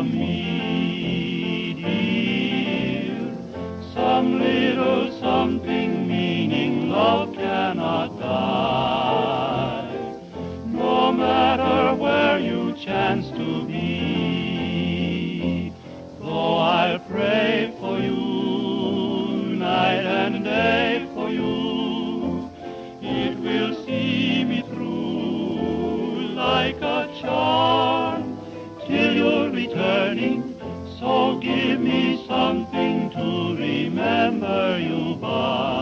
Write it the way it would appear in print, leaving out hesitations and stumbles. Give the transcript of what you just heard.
from me, dear. Some little something meaning love cannot die, no matter where you chance to be. Though I'll pray for you night and day for you, it will see me through like a charm till you're returning. So give me something to remember you by.